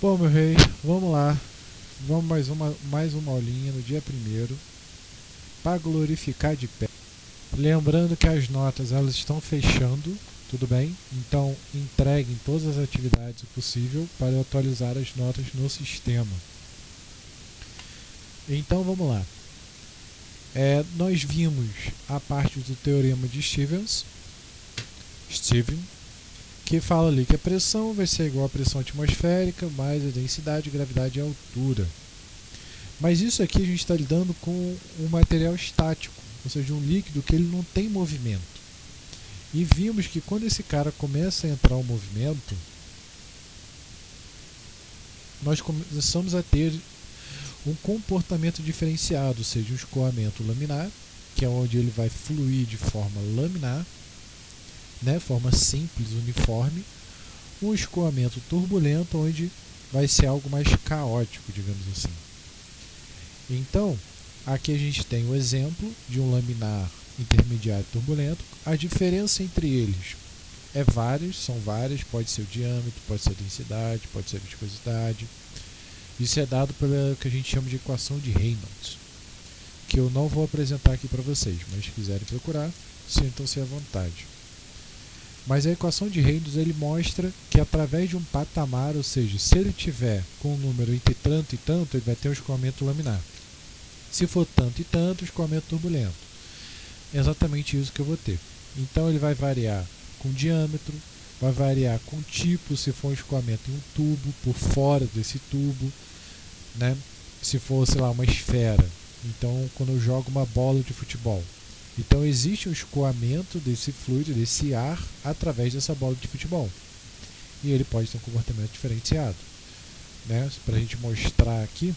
Bom, meu rei, vamos lá. Vamos mais uma aulinha no dia primeiro para glorificar de pé. Lembrando que as notas elas estão fechando, tudo bem? Então entreguem todas as atividades possível para eu atualizar as notas no sistema. Então vamos lá. Nós vimos a parte do teorema de Steven, que fala ali que a pressão vai ser igual à pressão atmosférica mais a densidade, gravidade e altura. Mas isso aqui a gente está lidando com um material estático, ou seja, um líquido que ele não tem movimento. E vimos que quando esse cara começa a entrar em movimento, nós começamos a ter um comportamento diferenciado, ou seja, um escoamento laminar, que é onde ele vai fluir de forma laminar, né, forma simples, uniforme, um escoamento turbulento, onde vai ser algo mais caótico, digamos assim. Então, aqui a gente tem o exemplo de um laminar intermediário turbulento. A diferença entre eles são várias, pode ser o diâmetro, pode ser a densidade, pode ser a viscosidade. Isso é dado pela que a gente chama de equação de Reynolds, que eu não vou apresentar aqui para vocês, mas se quiserem procurar, sintam-se à vontade. Mas a equação de Reynolds ele mostra que através de um patamar, ou seja, se ele tiver com um número entre tanto e tanto, ele vai ter um escoamento laminar. Se for tanto e tanto, escoamento turbulento. É exatamente isso que eu vou ter. Então ele vai variar com diâmetro, vai variar com tipo, se for um escoamento em um tubo, por fora desse tubo, né? Se for, sei lá, uma esfera. Então, quando eu jogo uma bola de futebol. Então, existe um escoamento desse fluido, desse ar, através dessa bola de futebol. E ele pode ter um comportamento diferenciado. Né? Para a gente mostrar aqui.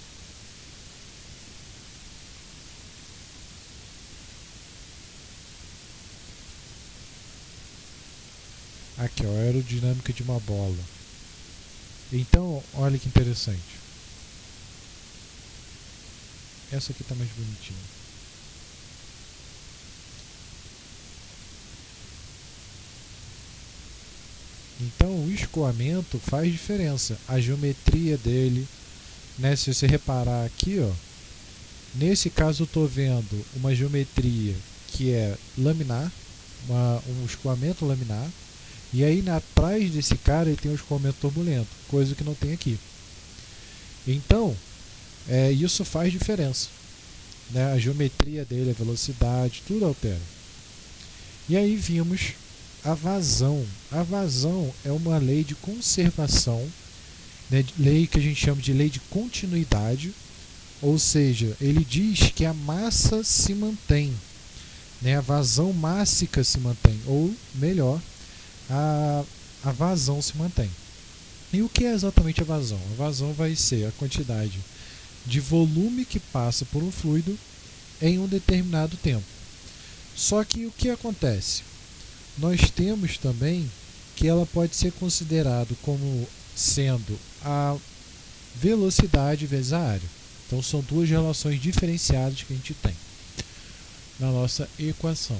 Aqui, ó, a aerodinâmica de uma bola. Então, olha que interessante. Essa aqui está mais bonitinha. Então, o escoamento faz diferença. A geometria dele, né? Se você reparar aqui, ó, nesse caso eu estou vendo uma geometria que é laminar, um escoamento laminar. E aí atrás desse cara ele tem um escoamento turbulento, coisa que não tem aqui. Então, isso faz diferença. Né? A geometria dele, a velocidade, tudo altera. E aí vimos a vazão. A vazão é uma lei de conservação, né? Lei que a gente chama de lei de continuidade, ou seja, ele diz que a massa se mantém, né? A vazão mássica se mantém, ou melhor, a vazão se mantém. E o que é exatamente a vazão? A vazão vai ser a quantidade de volume que passa por um fluido em um determinado tempo. Só que o que acontece? Nós temos também que ela pode ser considerada como sendo a velocidade vezes a área. Então são duas relações diferenciadas que a gente tem na nossa equação.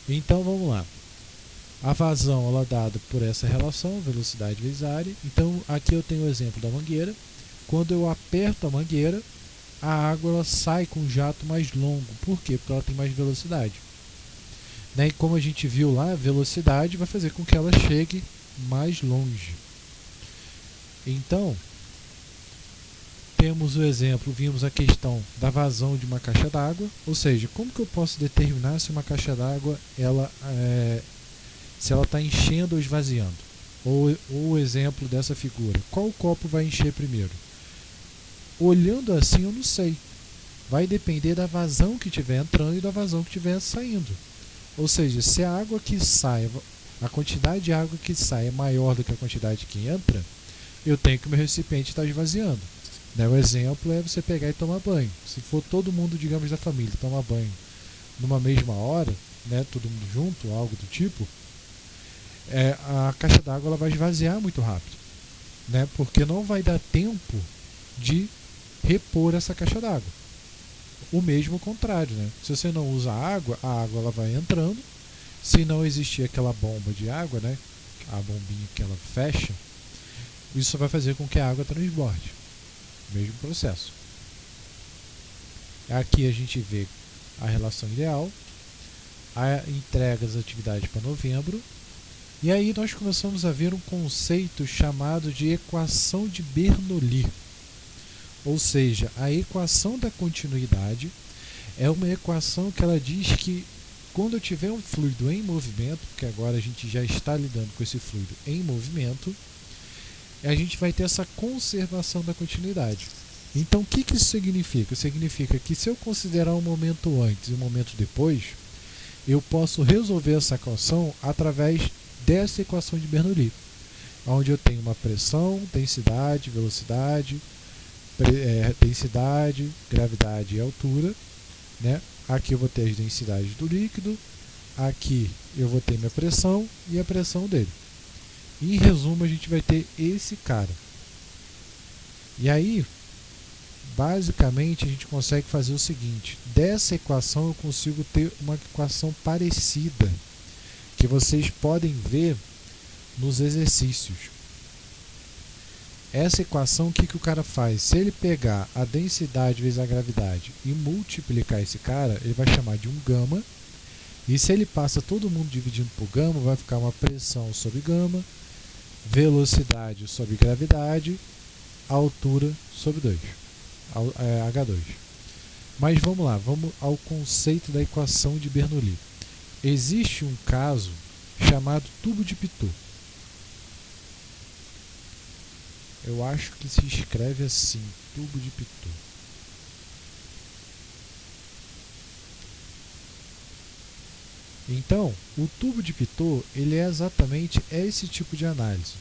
Então vamos lá. A vazão ela é dada por essa relação, velocidade vezes área. Então aqui eu tenho o exemplo da mangueira. Quando eu aperto a mangueira, a água ela sai com um jato mais longo. Por quê? Porque ela tem mais velocidade. Né? E como a gente viu lá, a velocidade vai fazer com que ela chegue mais longe. Então, temos o exemplo, vimos a questão da vazão de uma caixa d'água. Ou seja, como que eu posso determinar se uma caixa d'água se ela está enchendo ou esvaziando? Ou o exemplo dessa figura, qual copo vai encher primeiro? Olhando assim eu não sei. Vai depender da vazão que estiver entrando e da vazão que estiver saindo. Ou seja, se a água que sai, a quantidade de água que sai é maior do que a quantidade que entra, eu tenho que o meu recipiente estar esvaziando. Né? O exemplo é você pegar e tomar banho. Se for todo mundo, digamos, da família tomar banho numa mesma hora, né, todo mundo junto, algo do tipo, a caixa d'água ela vai esvaziar muito rápido, né? Porque não vai dar tempo de repor essa caixa d'água. O mesmo contrário, né? Se você não usa água, a água ela vai entrando. Se não existir aquela bomba de água, né? A bombinha que ela fecha, Isso vai fazer com que a água transborde. Mesmo processo. Aqui a gente vê a relação ideal, a entrega das atividades para novembro, e aí nós começamos a ver um conceito chamado de equação de Bernoulli. Ou seja, a equação da continuidade é uma equação que ela diz que quando eu tiver um fluido em movimento, porque agora a gente já está lidando com esse fluido em movimento, a gente vai ter essa conservação da continuidade. Então, o que isso significa? Significa que se eu considerar um momento antes e um momento depois, eu posso resolver essa equação através dessa equação de Bernoulli, onde eu tenho uma pressão, densidade, velocidade, densidade, gravidade e altura, né? Aqui eu vou ter as densidades do líquido, aqui eu vou ter minha pressão e a pressão dele. Em resumo, a gente vai ter esse cara. E aí, basicamente, a gente consegue fazer o seguinte: dessa equação eu consigo ter uma equação parecida, que vocês podem ver nos exercícios. Essa equação, o que o cara faz? Se ele pegar a densidade vezes a gravidade e multiplicar esse cara, ele vai chamar de um gama. E se ele passa todo mundo dividindo por gama, vai ficar uma pressão sobre gama, velocidade sobre gravidade, altura sobre 2, H2. Mas vamos lá, vamos ao conceito da equação de Bernoulli. Existe um caso chamado tubo de Pitot. Eu acho que se escreve assim, tubo de Pitot. Então, o tubo de Pitot, ele é exatamente esse tipo de análise.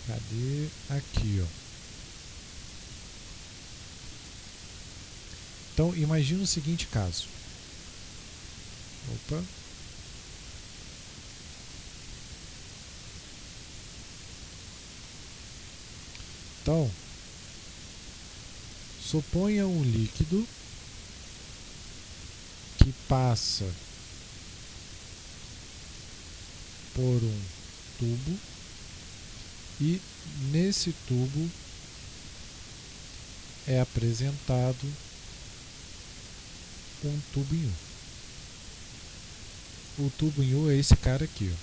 Cadê? Aqui, ó. Então, imagina o seguinte caso. Opa. Então, suponha um líquido que passa por um tubo e nesse tubo é apresentado um tubo em U. O tubo em U é esse cara aqui, ó.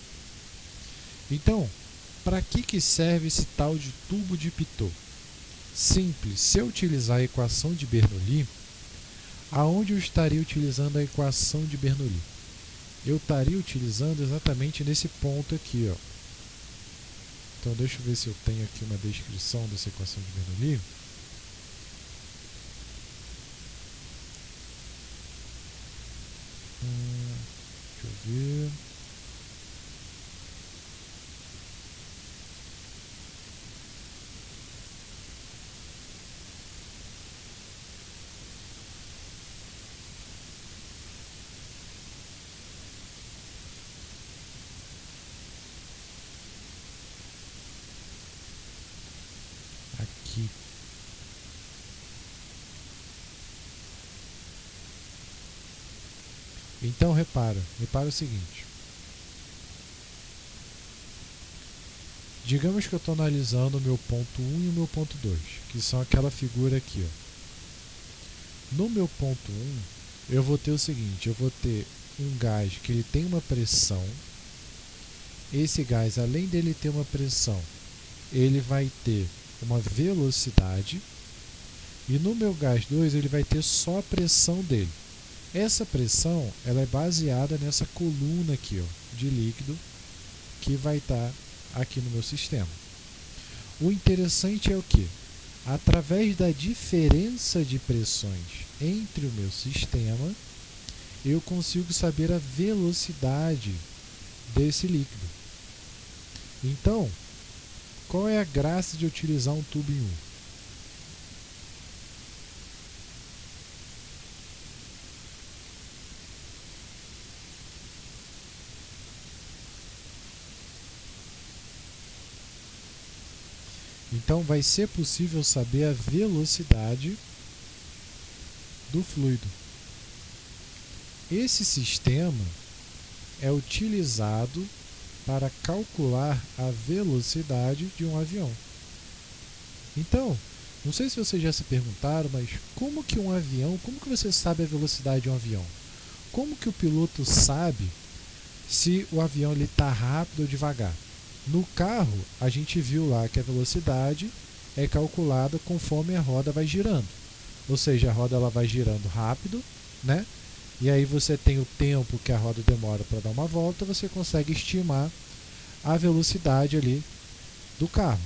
Então, para que serve esse tal de tubo de Pitot? Simples, se eu utilizar a equação de Bernoulli, aonde eu estaria utilizando a equação de Bernoulli? Eu estaria utilizando exatamente nesse ponto aqui, ó. Então deixa eu ver se eu tenho aqui uma descrição dessa equação de Bernoulli. Deixa eu ver. Aqui. Então repara o seguinte. Digamos que eu estou analisando o meu ponto 1 e o meu ponto 2, que são aquela figura aqui, ó. No meu ponto 1, eu vou ter o seguinte, eu vou ter um gás que ele tem uma pressão. Esse gás, além dele ter uma pressão, ele vai ter uma velocidade. E no meu gás 2, ele vai ter só a pressão dele. Essa pressão, ela é baseada nessa coluna aqui, ó, de líquido que vai estar aqui no meu sistema. O interessante é o que? Através da diferença de pressões entre o meu sistema, eu consigo saber a velocidade desse líquido. Então, qual é a graça de utilizar um tubo em U? Então vai ser possível saber a velocidade do fluido. Esse sistema é utilizado para calcular a velocidade de um avião. Então, não sei se vocês já se perguntaram, mas como que um avião, como que você sabe a velocidade de um avião? Como que o piloto sabe se o avião está rápido ou devagar? No carro, a gente viu lá que a velocidade é calculada conforme a roda vai girando. Ou seja, a roda ela vai girando rápido, né? E aí você tem o tempo que a roda demora para dar uma volta, você consegue estimar a velocidade ali do carro,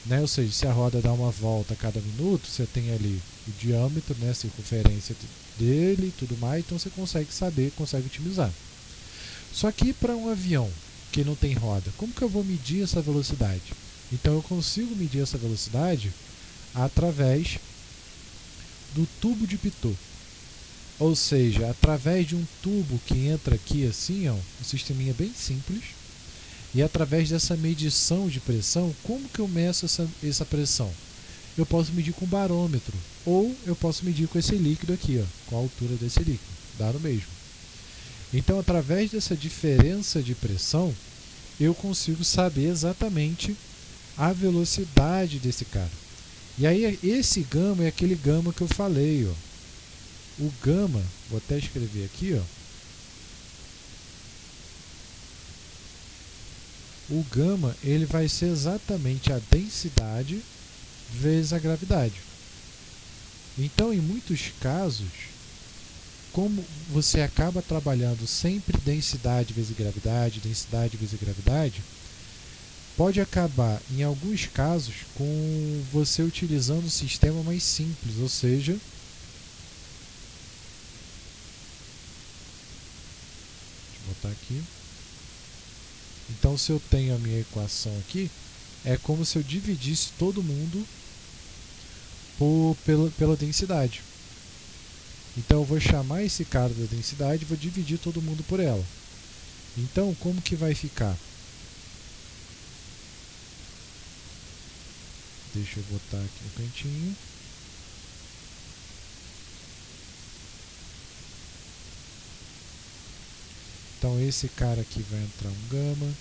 né? Ou seja, se a roda dá uma volta a cada minuto, você tem ali o diâmetro, né, a circunferência dele e tudo mais, então você consegue saber, consegue otimizar. Só que para um avião que não tem roda, como que eu vou medir essa velocidade? Então eu consigo medir essa velocidade através do tubo de Pitot. Ou seja, através de um tubo que entra aqui assim, ó, um sisteminha bem simples, e através dessa medição de pressão, como que eu meço essa pressão? Eu posso medir com barômetro, ou eu posso medir com esse líquido aqui, ó, com a altura desse líquido, dá no mesmo. Então, através dessa diferença de pressão, eu consigo saber exatamente a velocidade desse cara. E aí, esse gama é aquele gama que eu falei, ó. O gama, vou até escrever aqui, ó. O gama, ele vai ser exatamente a densidade vezes a gravidade. Então, em muitos casos, como você acaba trabalhando sempre densidade vezes gravidade, pode acabar, em alguns casos, com você utilizando um sistema mais simples, ou seja, deixa eu botar aqui. Então, se eu tenho a minha equação aqui, é como se eu dividisse todo mundo pela densidade. Então, eu vou chamar esse cara da densidade e vou dividir todo mundo por ela. Então, como que vai ficar? Deixa eu botar aqui no cantinho. Então, esse cara aqui vai entrar um gama.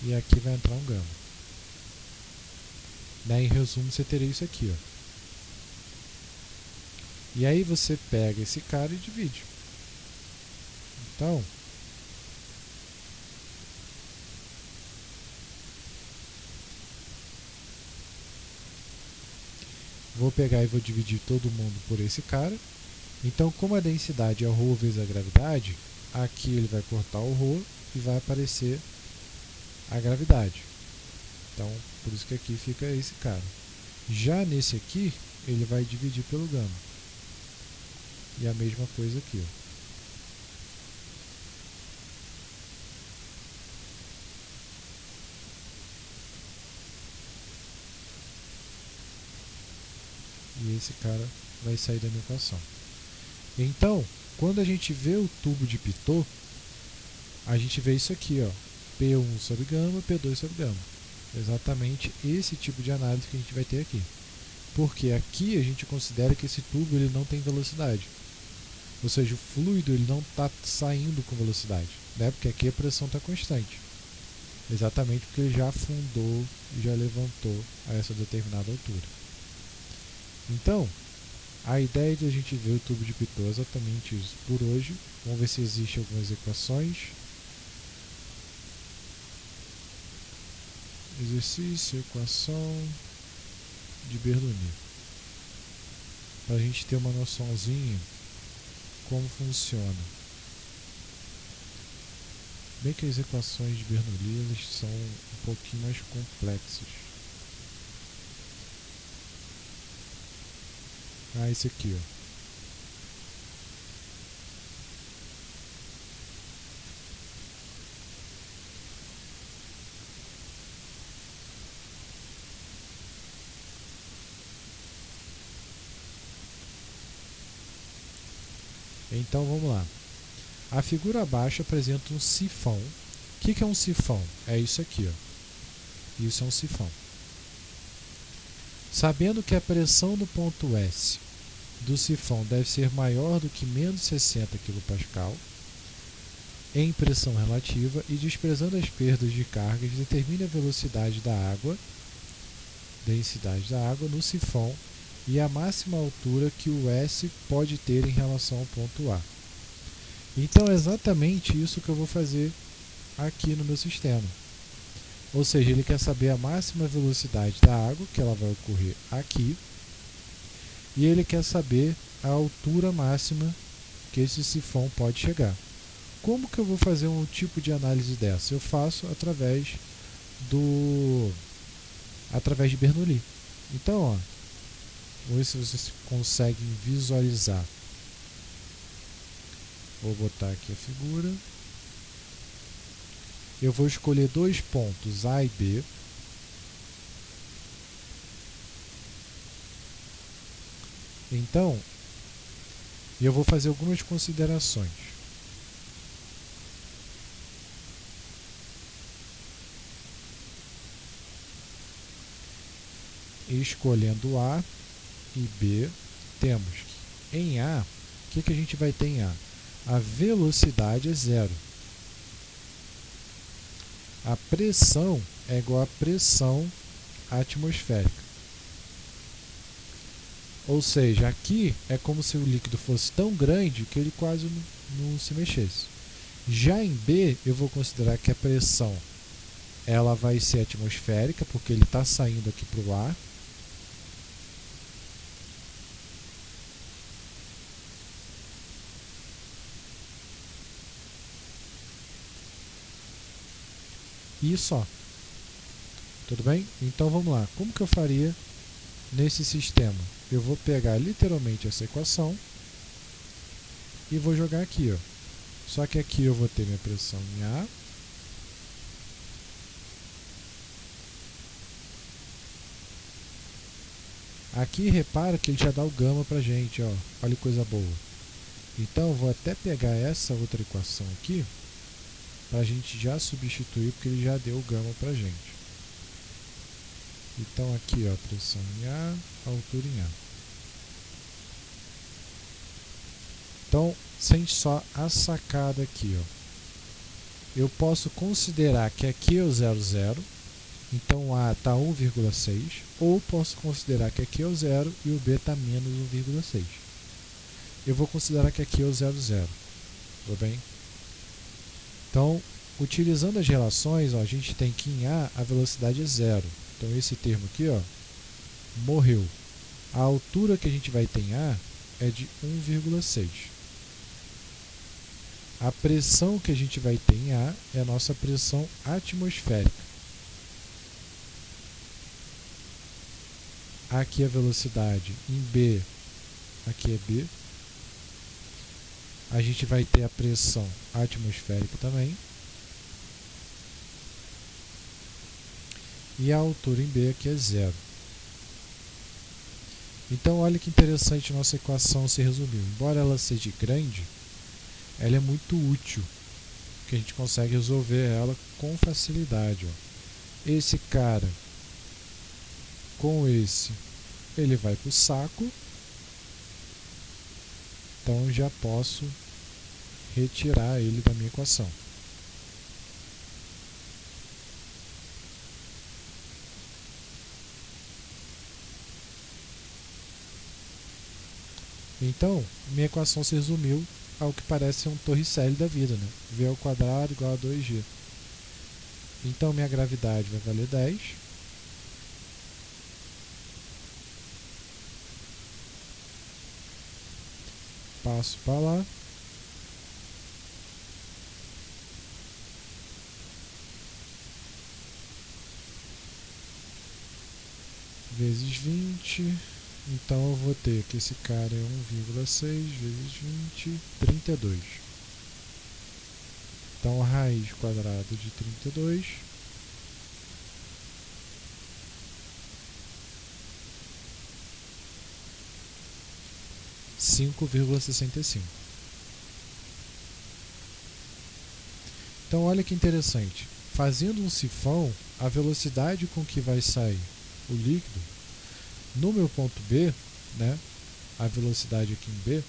E aqui vai entrar um gama. Em resumo, você teria isso aqui, ó. E aí você pega esse cara e divide. Então, vou pegar e vou dividir todo mundo por esse cara. Então, como a densidade é ρ vezes a gravidade, aqui ele vai cortar o ρ e vai aparecer a gravidade. Então, por isso que aqui fica esse cara. Já nesse aqui, ele vai dividir pelo gama. E a mesma coisa aqui, ó. E esse cara vai sair da minha equação. Então, quando a gente vê o tubo de Pitot, a gente vê isso aqui, ó, P1 sobre gama, P2 sobre gama. Exatamente esse tipo de análise que a gente vai ter aqui. Porque aqui a gente considera que esse tubo ele não tem velocidade. Ou seja, o fluido ele não está saindo com velocidade, né? Porque aqui a pressão está constante. Exatamente porque ele já afundou e já levantou a essa determinada altura. Então, a ideia de a gente ver o tubo de Pitot é exatamente isso por hoje. Vamos ver se existem algumas equações. Exercício, equação de Bernoulli. Para a gente ter uma noçãozinha como funciona. Bem que as equações de Bernoulli elas são um pouquinho mais complexas. Esse aqui, ó. Então vamos lá. A figura abaixo apresenta um sifão. O que é um sifão? É isso aqui, ó. Isso é um sifão. Sabendo que a pressão no ponto S do sifão deve ser maior do que menos 60 kPa em pressão relativa e, desprezando as perdas de cargas, determine a velocidade da água, densidade da água no sifão e a máxima altura que o S pode ter em relação ao ponto A. Então é exatamente isso que eu vou fazer aqui no meu sistema. Ou seja, ele quer saber a máxima velocidade da água, que ela vai ocorrer aqui, e ele quer saber a altura máxima que esse sifão pode chegar. Como que eu vou fazer um tipo de análise dessa? Eu faço através de Bernoulli. Então, ó, vamos ver se vocês conseguem visualizar. Vou botar aqui a figura. Eu vou escolher dois pontos A e B. Então, eu vou fazer algumas considerações. Escolhendo A e B, temos que em A, o que a gente vai ter em A? A velocidade é zero. A pressão é igual à pressão atmosférica. Ou seja, aqui é como se o líquido fosse tão grande que ele quase não se mexesse. Já em B, eu vou considerar que a pressão ela vai ser atmosférica, porque ele está saindo aqui para o ar. E só. Tudo bem? Então vamos lá. Como que eu faria nesse sistema? Eu vou pegar literalmente essa equação e vou jogar aqui, ó. Só que aqui eu vou ter minha pressão em A. Aqui repara que ele já dá o gama pra gente, ó. Olha que coisa boa. Então eu vou até pegar essa outra equação aqui para a gente já substituir, porque ele já deu o gama pra gente. Então aqui, ó, pressão em A, altura em A. Então, sente só a sacada aqui, ó. Eu posso considerar que aqui é o 0,0, então A está 1,6, ou posso considerar que aqui é o 0 e o B está menos 1,6. Eu vou considerar que aqui é o 0,0, tudo bem? Então, utilizando as relações, ó, a gente tem que em A a velocidade é zero. Então esse termo aqui, ó, morreu. A altura que a gente vai ter em A é de 1,6. A pressão que a gente vai ter em A é a nossa pressão atmosférica. Aqui a velocidade em B, aqui é B. A gente vai ter a pressão atmosférica também. E a altura em B aqui é zero. Então olha que interessante nossa equação se resumiu. Embora ela seja grande, ela é muito útil, porque a gente consegue resolver ela com facilidade. Ó. Esse cara com esse, ele vai para o saco. Então eu já posso retirar ele da minha equação. Então, minha equação se resumiu ao que parece um Torricelli da vida, né? V ao quadrado igual a 2G. Então, minha gravidade vai valer 10. Passo para lá. Vezes 20. Então eu vou ter que esse cara é 1,6 vezes 20, 32. Então a raiz quadrada de 32 5,65. Então olha que interessante. Fazendo um sifão, a velocidade com que vai sair o líquido no meu ponto B, né, a velocidade aqui em B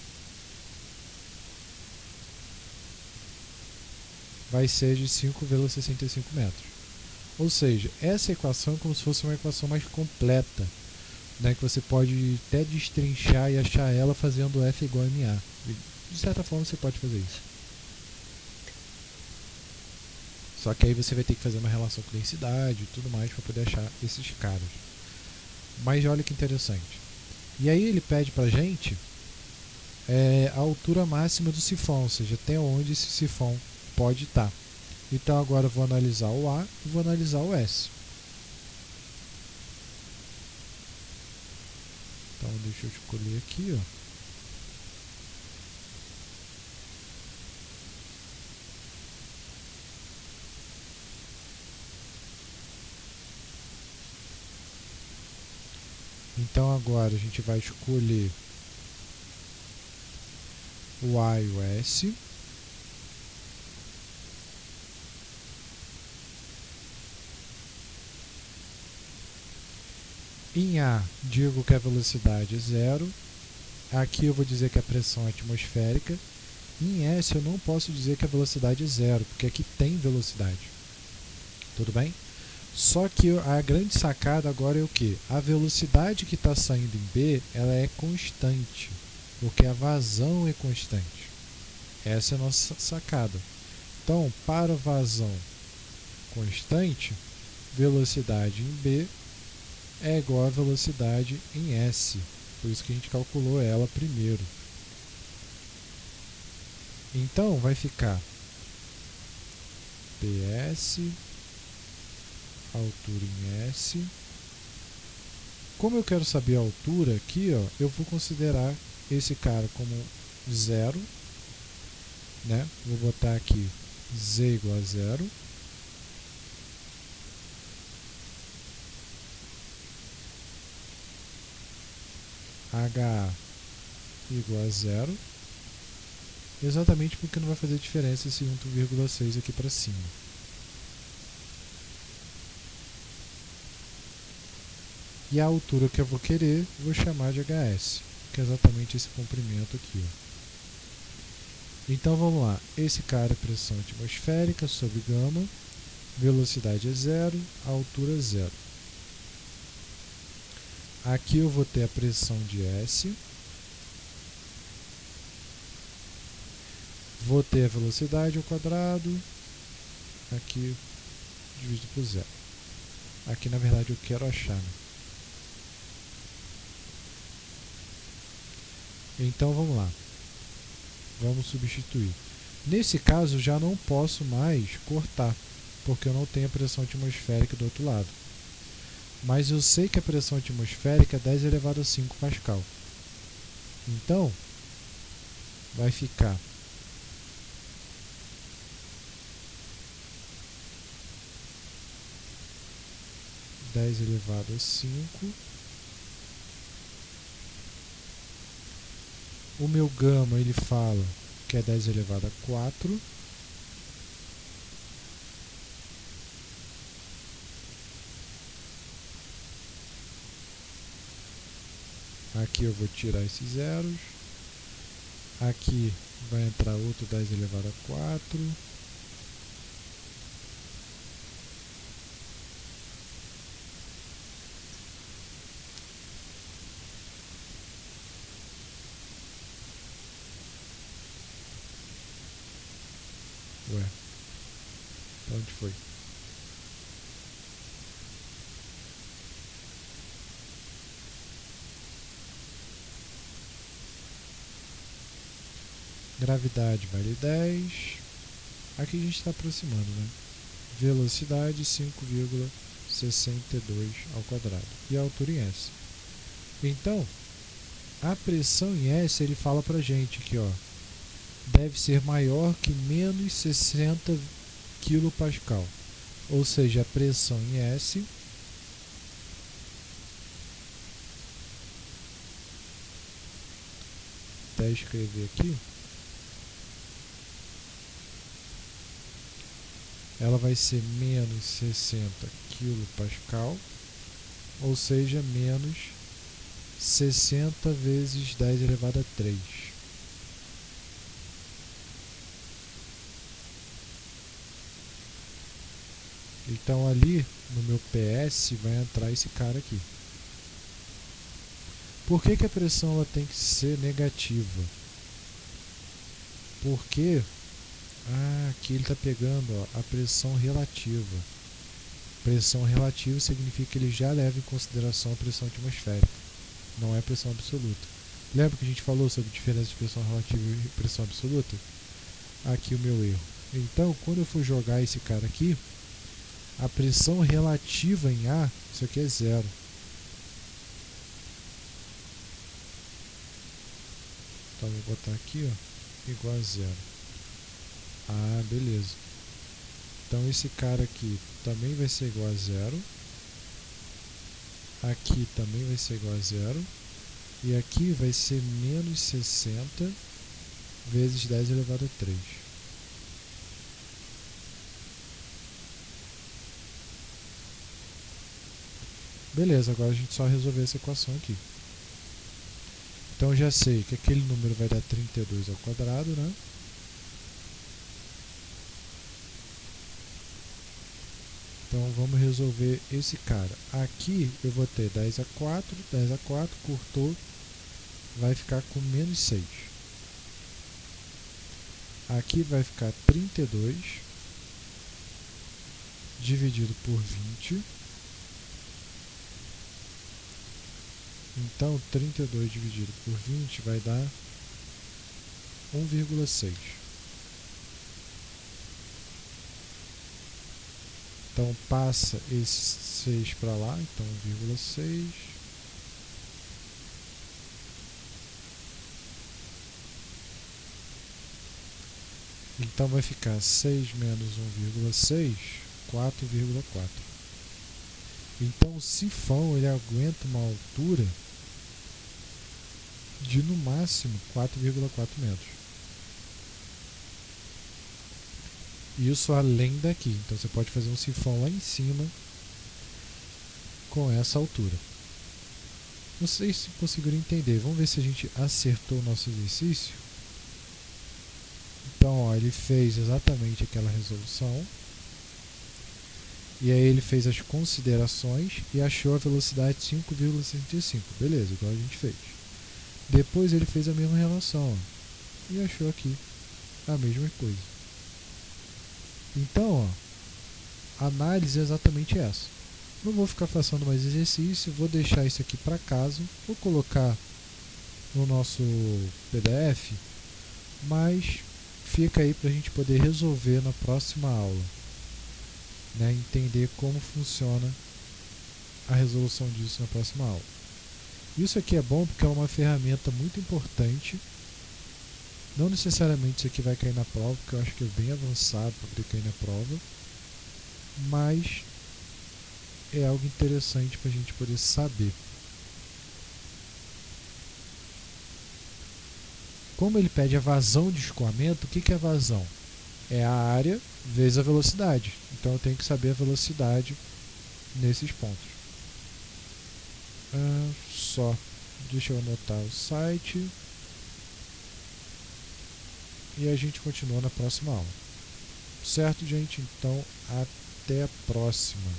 vai ser de 5,65 metros. Ou seja, essa equação é como se fosse uma equação mais completa, né, que você pode até destrinchar e achar ela fazendo F igual a MA. De certa forma você pode fazer isso. Só que aí você vai ter que fazer uma relação com densidade e tudo mais para poder achar esses caras. Mas olha que interessante. E aí ele pede pra gente a altura máxima do sifão, ou seja, até onde esse sifão pode estar. Então agora eu vou analisar o A e vou analisar o S. Então deixa eu escolher aqui, ó. Então agora a gente vai escolher o A e o S. Em A, digo que a velocidade é 0. Aqui eu vou dizer que a pressão é atmosférica. Em S eu não posso dizer que a velocidade é 0, porque aqui tem velocidade. Tudo bem? Só que a grande sacada agora é o que? A velocidade que está saindo em B, ela é constante, porque a vazão é constante. Essa é a nossa sacada. Então, para vazão constante, velocidade em B é igual a velocidade em S. Por isso que a gente calculou ela primeiro. Então, vai ficar PS, altura em S. Como eu quero saber a altura aqui, ó, eu vou considerar esse cara como 0. Né? Vou botar aqui Z igual a 0. HA igual a 0, exatamente porque não vai fazer diferença esse 1,6 aqui para cima. E a altura que eu vou querer, vou chamar de HS, que é exatamente esse comprimento aqui. Ó. Então vamos lá, esse cara é pressão atmosférica sobre gama, velocidade é 0, altura é 0. Aqui eu vou ter a pressão de S, vou ter a velocidade ao quadrado, aqui dividido por 0. Aqui na verdade eu quero achar. Né? Então vamos lá, vamos substituir. Nesse caso já não posso mais cortar, porque eu não tenho a pressão atmosférica do outro lado. Mas eu sei que a pressão atmosférica é 10 elevado a 5 Pascal. Então, vai ficar dez elevado a 5. O meu gama, ele fala que é 10 elevado a 4. Aqui eu vou tirar esses zeros. Aqui vai entrar outro 10 elevado a 4. Ué, pra onde foi? Gravidade vale 10. Aqui a gente está aproximando, né? Velocidade 5,62 ao quadrado. E a altura em S. Então, a pressão em S, ele fala pra gente aqui, ó, deve ser maior que menos 60 kPa. Ou seja, a pressão em S até escrever aqui, ela vai ser menos 60 kPa, ou seja, menos 60 vezes 10 elevado a 3. Então ali no meu PS vai entrar esse cara aqui. Por que a pressão ela tem que ser negativa? Porque aqui ele está pegando a pressão relativa. Pressão relativa significa que ele já leva em consideração a pressão atmosférica, não é pressão absoluta. Lembra que a gente falou sobre a diferença de pressão relativa e pressão absoluta? Aqui o meu erro. Então, quando eu for jogar esse cara aqui, a pressão relativa em A, isso aqui é zero. Então, vou botar aqui, igual a zero. Beleza. Então, esse cara aqui também vai ser igual a zero. Aqui também vai ser igual a zero. E aqui vai ser menos 60 vezes 10 elevado a 3. Beleza, agora a gente só resolver essa equação aqui. Então eu já sei que aquele número vai dar 32 ao quadrado, né? Então vamos resolver esse cara. Aqui eu vou ter 10 a 4, 10 a 4, cortou, vai ficar com menos 6. Aqui vai ficar 32 dividido por 20. Então 32 dividido por 20 vai dar 1,6. Então passa esse 6 para lá, então 1,6. Então vai ficar 6 menos 1,6, 4,4. Então o sifão ele aguenta uma altura de no máximo 4,4 metros. Isso além daqui. Então você pode fazer um sifão lá em cima com essa altura. Não sei se conseguiram entender. Vamos ver se a gente acertou o nosso exercício. Então, ele fez exatamente aquela resolução. E aí ele fez as considerações e achou a velocidade 5,65. Beleza, igual a gente fez. Depois ele fez a mesma relação e achou aqui a mesma coisa. Então, a análise é exatamente essa. Não vou ficar fazendo mais exercício, vou deixar isso aqui para casa, vou colocar no nosso PDF, mas fica aí para a gente poder resolver na próxima aula, né? Entender como funciona a resolução disso na próxima aula. Isso aqui é bom porque é uma ferramenta muito importante. Não necessariamente isso aqui vai cair na prova, porque eu acho que é bem avançado para poder cair na prova, mas é algo interessante para a gente poder saber. Como ele pede a vazão de escoamento, o que é vazão? É a área vezes a velocidade. Então eu tenho que saber a velocidade nesses pontos. Deixa eu anotar o site. E a gente continua na próxima aula. Certo, gente? Então, até a próxima.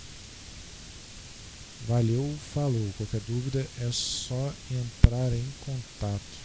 Valeu, falou. Qualquer dúvida é só entrar em contato.